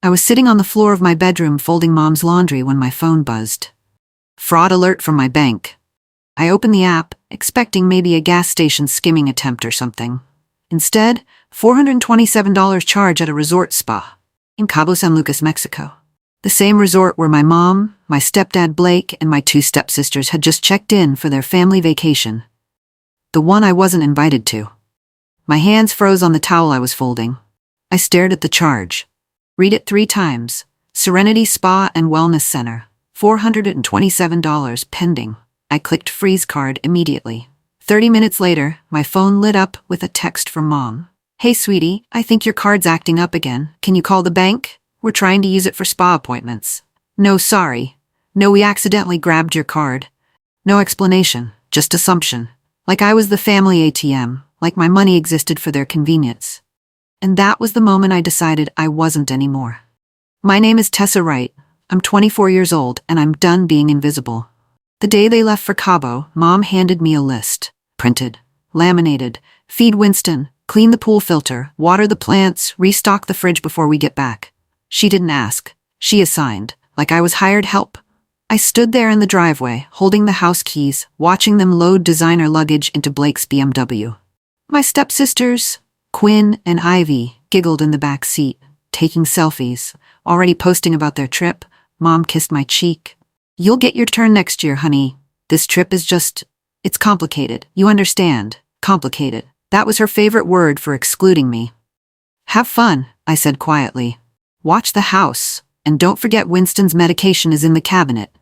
I was sitting on the floor of my bedroom folding Mom's laundry when my phone buzzed. Fraud alert from my bank. I opened the app, expecting maybe a gas station skimming attempt or something. Instead, $427 charge at a resort spa in Cabo San Lucas, Mexico. The same resort where my mom, my stepdad Blake, and my 2 stepsisters had just checked in for their family vacation. The one I wasn't invited to. My hands froze on the towel I was folding. I stared at the charge. Read it 3 times. Serenity Spa and Wellness Center. $427 pending. I clicked freeze card immediately. 30 minutes later, my phone lit up with a text from Mom. "Hey sweetie, I think your card's acting up again. Can you call the bank? We're trying to use it for spa appointments." "No, sorry. No, we accidentally grabbed your card." No explanation, just assumption. Like I was the family ATM, like my money existed for their convenience. And that was the moment I decided I wasn't anymore. My name is Tessa Wright. I'm 24 years old and I'm done being invisible. The day they left for Cabo, Mom handed me a list. Printed, laminated, feed Winston, clean the pool filter, water the plants, restock the fridge before we get back. She didn't ask. She assigned, like I was hired help. I stood there in the driveway, holding the house keys, watching them load designer luggage into Blake's BMW. My stepsisters, Quinn and Ivy, giggled in the back seat, taking selfies, already posting about their trip. Mom kissed my cheek. "You'll get your turn next year, honey. This trip is it's complicated. You understand, complicated." That was her favorite word for excluding me. "Have fun," I said quietly. "Watch the house, and don't forget Winston's medication is in the cabinet."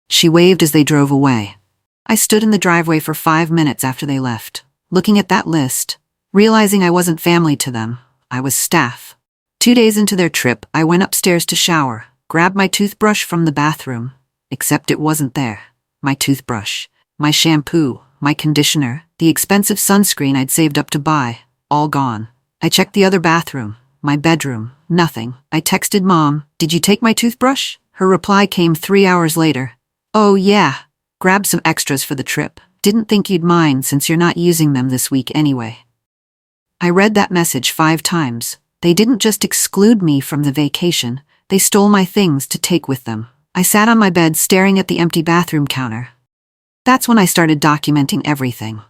She waved as they drove away. I stood in the driveway for 5 minutes after they left, looking at that list, realizing I wasn't family to them. I was staff. 2 days into their trip, I went upstairs to shower, grabbed my toothbrush from the bathroom, except it wasn't there. My toothbrush, my shampoo, my conditioner, the expensive sunscreen I'd saved up to buy, all gone. I checked the other bathroom, my bedroom, nothing. I texted Mom, "Did you take my toothbrush?" Her reply came 3 hours later. "Oh yeah, grabbed some extras for the trip. Didn't think you'd mind since you're not using them this week anyway." I read that message 5 times. They didn't just exclude me from the vacation, they stole my things to take with them. I sat on my bed staring at the empty bathroom counter. That's when I started documenting everything.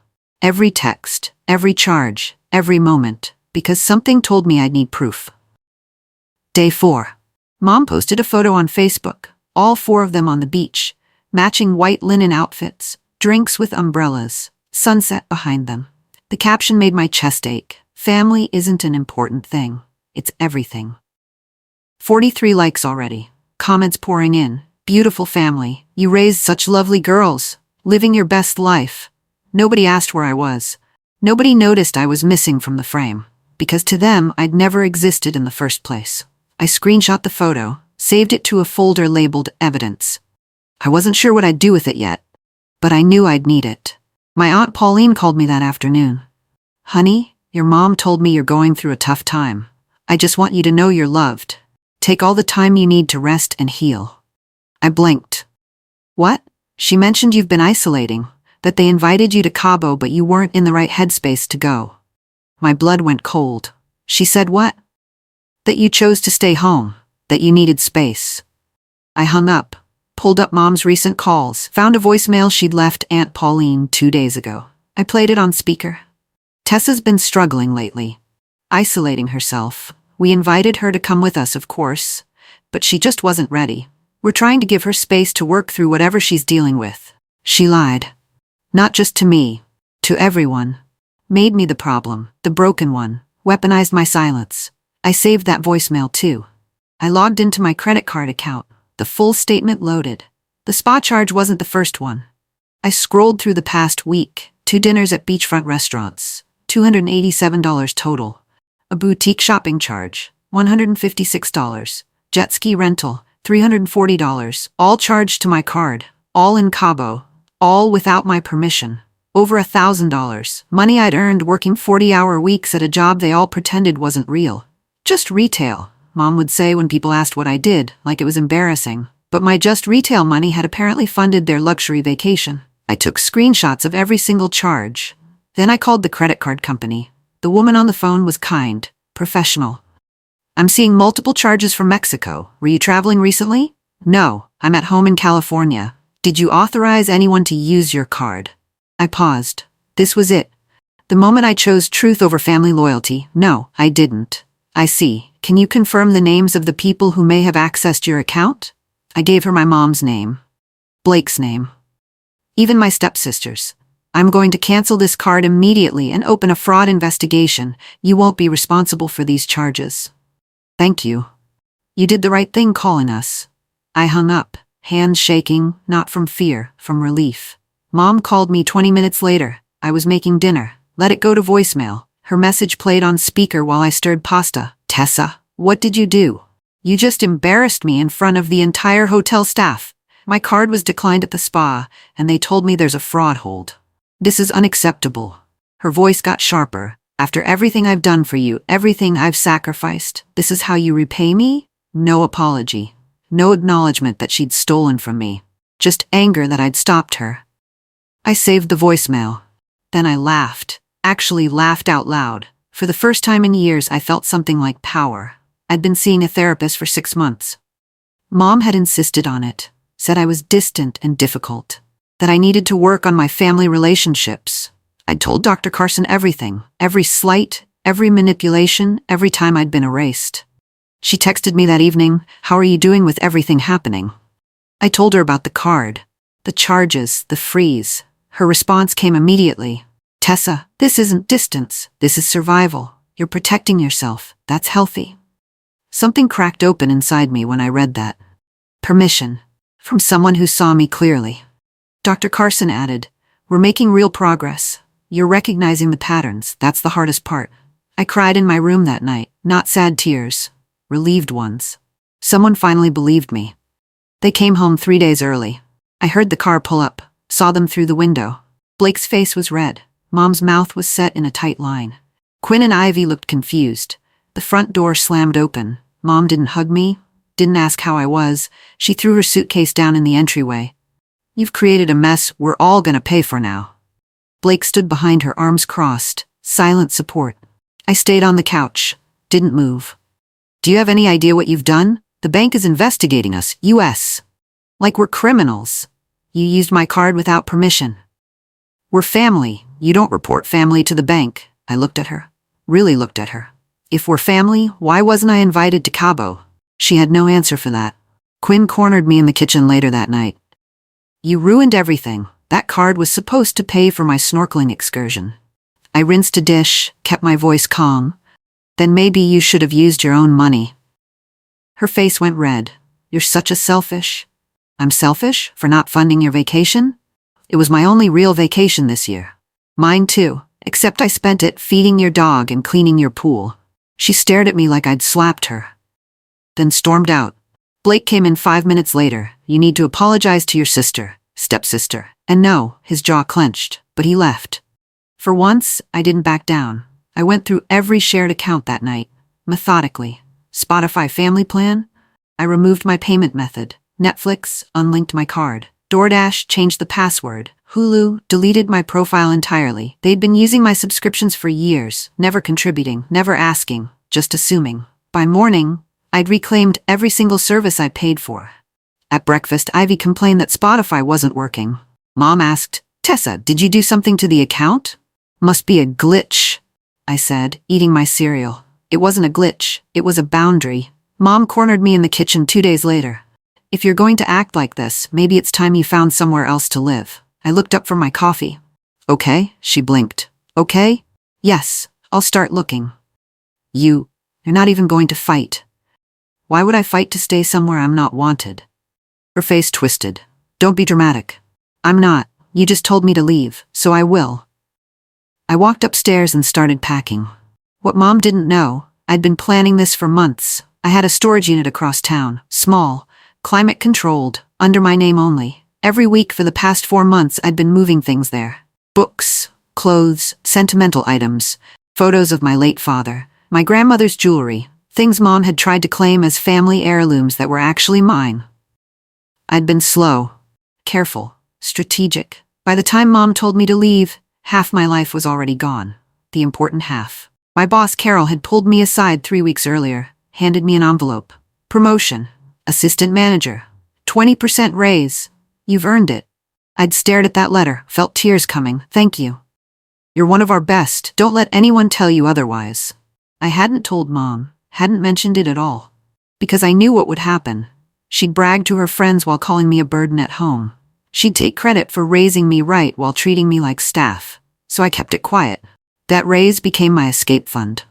Every text, every charge, every moment, because something told me I'd need proof. Day 4. Mom posted a photo on Facebook, all 4 of them on the beach, matching white linen outfits, drinks with umbrellas, sunset behind them. The caption made my chest ache. Family isn't an important thing. It's everything. 43 likes already. Comments pouring in. "Beautiful family. You raised such lovely girls. Living your best life." Nobody asked where I was. Nobody noticed I was missing from the frame, because to them I'd never existed in the first place. I screenshot the photo, saved it to a folder labeled Evidence. I wasn't sure what I'd do with it yet, but I knew I'd need it. My Aunt Pauline called me that afternoon. "Honey, your mom told me you're going through a tough time. I just want you to know you're loved. Take all the time you need to rest and heal." I blinked. "What?" "She mentioned you've been isolating, that they invited you to Cabo but you weren't in the right headspace to go." My blood went cold. She said what? That you chose to stay home, that you needed space. I hung up, pulled up Mom's recent calls, found a voicemail she'd left Aunt Pauline 2 days ago. I played it on speaker. "Tessa's been struggling lately, isolating herself. We invited her to come with us, of course, but she just wasn't ready. We're trying to give her space to work through whatever she's dealing with." She lied. Not just to me, to everyone. Made me the problem, the broken one, weaponized my silence. I saved that voicemail too. I logged into my credit card account. The full statement loaded. The spa charge wasn't the first one. I scrolled through the past week. 2 dinners at beachfront restaurants, $287 total. A boutique shopping charge, $156. Jet ski rental, $340, all charged to my card, all in Cabo, all without my permission. Over $1,000, money I'd earned working 40-hour weeks at a job they all pretended wasn't real. Just retail, Mom would say when people asked what I did, like it was embarrassing. But my just retail money had apparently funded their luxury vacation. I took screenshots of every single charge. Then I called the credit card company. The woman on the phone was kind, professional. I'm seeing multiple charges from Mexico. Were you traveling recently? No, I'm at home in California. Did you authorize anyone to use your card? I paused. This was it. The moment I chose truth over family loyalty. No, I didn't. I see. Can you confirm the names of the people who may have accessed your account? I gave her my mom's name. Blake's name. Even my stepsister's. I'm going to cancel this card immediately and open a fraud investigation. You won't be responsible for these charges. Thank you. You did the right thing calling us. I hung up, hands shaking, not from fear, from relief. Mom called me 20 minutes later. I was making dinner. Let it go to voicemail. Her message played on speaker while I stirred pasta. Tessa, what did you do? You just embarrassed me in front of the entire hotel staff. My card was declined at the spa, and they told me there's a fraud hold. This is unacceptable. Her voice got sharper. After everything I've done for you, everything I've sacrificed, this is how you repay me? No apology. No acknowledgement that she'd stolen from me. Just anger that I'd stopped her. I saved the voicemail. Then I laughed. Actually laughed out loud. For the first time in years, I felt something like power. I'd been seeing a therapist for 6 months. Mom had insisted on it. Said I was distant and difficult. That I needed to work on my family relationships. I'd told Dr. Carson everything. Every slight, every manipulation, every time I'd been erased. She texted me that evening, "How are you doing with everything happening?" I told her about the card, the charges, the freeze. Her response came immediately. "Tessa, this isn't distance. This is survival. You're protecting yourself. That's healthy." Something cracked open inside me when I read that. Permission. From someone who saw me clearly. Dr. Carson added, "We're making real progress. You're recognizing the patterns. That's the hardest part." I cried in my room that night, not sad tears, relieved ones. Someone finally believed me. They came home 3 days early. I heard the car pull up, saw them through the window. Blake's face was red. Mom's mouth was set in a tight line. Quinn and Ivy looked confused. The front door slammed open. Mom didn't hug me, didn't ask how I was. She threw her suitcase down in the entryway. "You've created a mess we're all gonna pay for now." Blake stood behind her, arms crossed, silent support. I stayed on the couch, didn't move. "Do you have any idea what you've done? The bank is investigating us, US. Like we're criminals. You used my card without permission. We're family. You don't report family to the bank." I looked at her. Really looked at her. If we're family, why wasn't I invited to Cabo? She had no answer for that. Quinn cornered me in the kitchen later that night. "You ruined everything. That card was supposed to pay for my snorkeling excursion." I rinsed a dish, kept my voice calm. "Then maybe you should have used your own money." Her face went red. "You're such a selfish." "I'm selfish for not funding your vacation?" "It was my only real vacation this year." "Mine too, except I spent it feeding your dog and cleaning your pool." She stared at me like I'd slapped her. Then stormed out. Blake came in 5 minutes later. "You need to apologize to your sister, stepsister." And no, his jaw clenched, but he left. For once, I didn't back down. I went through every shared account that night, methodically. Spotify family plan? I removed my payment method. Netflix, unlinked my card. DoorDash, changed the password. Hulu, deleted my profile entirely. They'd been using my subscriptions for years, never contributing, never asking, just assuming. By morning, I'd reclaimed every single service I paid for. At breakfast, Ivy complained that Spotify wasn't working. Mom asked, "Tessa, did you do something to the account?" "Must be a glitch," I said, eating my cereal. It wasn't a glitch, it was a boundary. Mom cornered me in the kitchen 2 days later. "If you're going to act like this, maybe it's time you found somewhere else to live." I looked up from my coffee. "Okay," she blinked. "Okay? Yes, I'll start looking." You're not even going to fight." "Why would I fight to stay somewhere I'm not wanted?" Her face twisted. "Don't be dramatic." "I'm not. You just told me to leave, so I will." I walked upstairs and started packing. What Mom didn't know, I'd been planning this for months. I had a storage unit across town, small, climate-controlled, under my name only. Every week for the past 4 months I'd been moving things there. Books, clothes, sentimental items, photos of my late father, my grandmother's jewelry, things Mom had tried to claim as family heirlooms that were actually mine. I'd been slow, careful, strategic. By the time Mom told me to leave, half my life was already gone. The important half. My boss Carol had pulled me aside 3 weeks earlier, handed me an envelope. Promotion. Assistant manager. 20% raise. You've earned it. I'd stared at that letter, felt tears coming. Thank you. You're one of our best. Don't let anyone tell you otherwise. I hadn't told Mom, hadn't mentioned it at all. Because I knew what would happen. She'd brag to her friends while calling me a burden at home. She'd take credit for raising me right while treating me like staff. So I kept it quiet. That raise became my escape fund.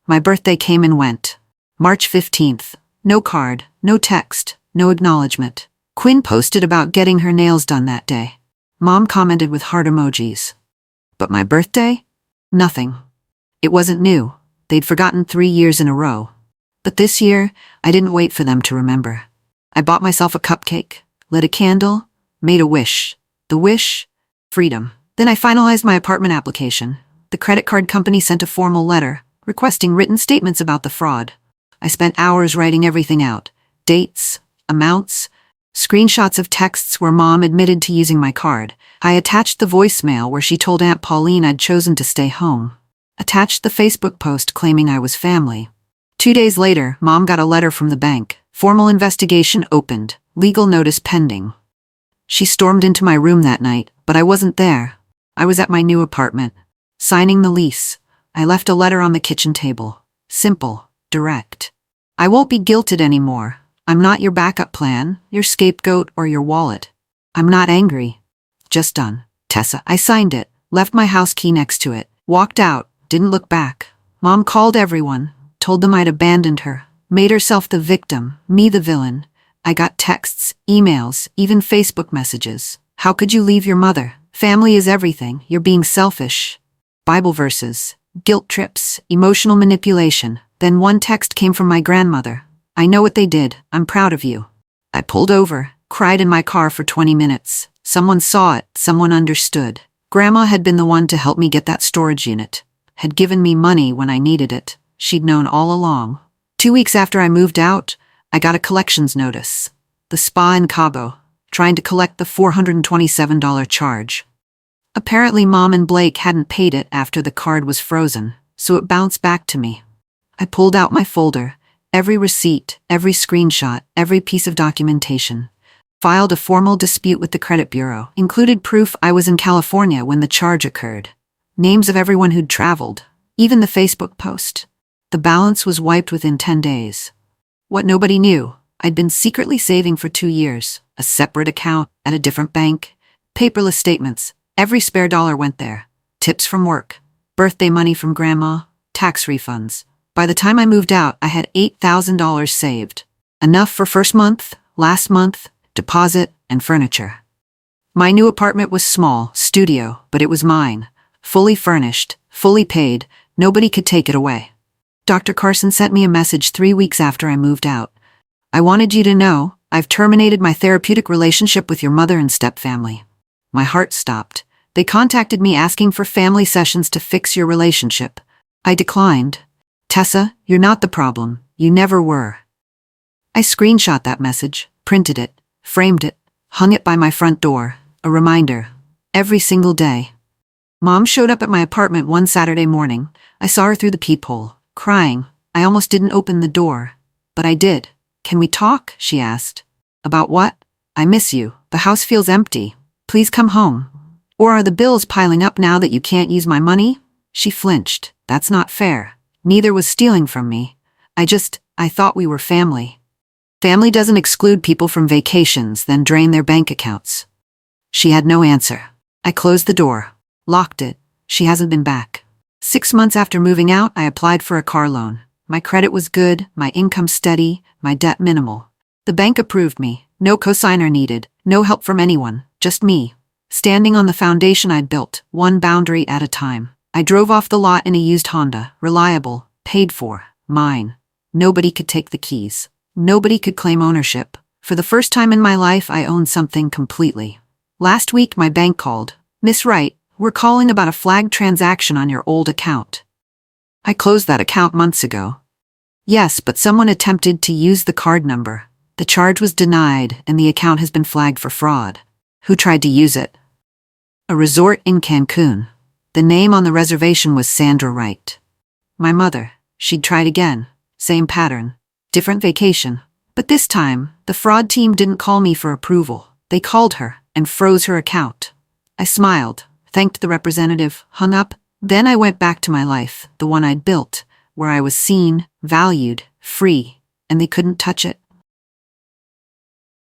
My birthday came and went. March 15th. No card, no text, no acknowledgement. Quinn posted about getting her nails done that day. Mom commented with heart emojis. But my birthday? Nothing. It wasn't new. They'd forgotten 3 years in a row. But this year, I didn't wait for them to remember. I bought myself a cupcake, lit a candle, made a wish. The wish? Freedom. Then I finalized my apartment application. The credit card company sent a formal letter, requesting written statements about the fraud. I spent hours writing everything out. Dates, amounts, screenshots of texts where Mom admitted to using my card. I attached the voicemail where she told Aunt Pauline I'd chosen to stay home. Attached the Facebook post claiming I was family. 2 days later, Mom got a letter from the bank. Formal investigation opened. Legal notice pending. She stormed into my room that night, but I wasn't there. I was at my new apartment. Signing the lease. I left a letter on the kitchen table. Simple, direct. I won't be guilted anymore. I'm not your backup plan, your scapegoat, or your wallet. I'm not angry. Just done. Tessa. I signed it, left my house key next to it, walked out, didn't look back. Mom called everyone, told them I'd abandoned her, made herself the victim, me the villain. I got texts, emails, even Facebook messages. How could you leave your mother? Family is everything. You're being selfish. Bible verses, guilt trips, emotional manipulation. Then one text came from my grandmother. I know what they did. I'm proud of you. I pulled over, cried in my car for 20 minutes. Someone saw it. Someone understood. Grandma had been the one to help me get that storage unit. Had given me money when I needed it. She'd known all along. 2 weeks after I moved out, I got a collections notice. The spa in Cabo, trying to collect the $427 charge. Apparently Mom and Blake hadn't paid it after the card was frozen, so it bounced back to me. I pulled out my folder, every receipt, every screenshot, every piece of documentation. Filed a formal dispute with the credit bureau, included proof I was in California when the charge occurred. Names of everyone who'd traveled, even the Facebook post. The balance was wiped within 10 days. What nobody knew, I'd been secretly saving for 2 years, a separate account at a different bank, paperless statements. Every spare dollar went there. Tips from work, birthday money from grandma, tax refunds. By the time I moved out, I had $8,000 saved. Enough for first month, last month, deposit, and furniture. My new apartment was small, studio, but it was mine. Fully furnished, fully paid, nobody could take it away. Dr. Carson sent me a message 3 weeks after I moved out. I wanted you to know, I've terminated my therapeutic relationship with your mother and stepfamily. My heart stopped. They contacted me asking for family sessions to fix your relationship. I declined. Tessa, you're not the problem. You never were. I screenshot that message, printed it, framed it, hung it by my front door, a reminder. Every single day. Mom showed up at my apartment one Saturday morning. I saw her through the peephole, crying. I almost didn't open the door. But I did. Can we talk? She asked. About what? I miss you. The house feels empty. Please come home. Or are the bills piling up now that you can't use my money? She flinched. That's not fair. Neither was stealing from me. I thought we were family. Family doesn't exclude people from vacations, then drain their bank accounts. She had no answer. I closed the door, locked it. She hasn't been back. 6 months after moving out, I applied for a car loan. My credit was good, my income steady, my debt minimal. The bank approved me. No cosigner needed, no help from anyone, just me. Standing on the foundation I'd built, one boundary at a time. I drove off the lot in a used Honda, reliable, paid for, mine. Nobody could take the keys. Nobody could claim ownership. For the first time in my life, I owned something completely. Last week, my bank called. Miss Wright, we're calling about a flagged transaction on your old account. I closed that account months ago. Yes, but someone attempted to use the card number. The charge was denied, and the account has been flagged for fraud. Who tried to use it? A resort in Cancun. The name on the reservation was Sandra Wright. My mother. She'd tried again. Same pattern. Different vacation. But this time, the fraud team didn't call me for approval. They called her and froze her account. I smiled, thanked the representative, hung up. Then I went back to my life, the one I'd built, where I was seen, valued, free, and they couldn't touch it.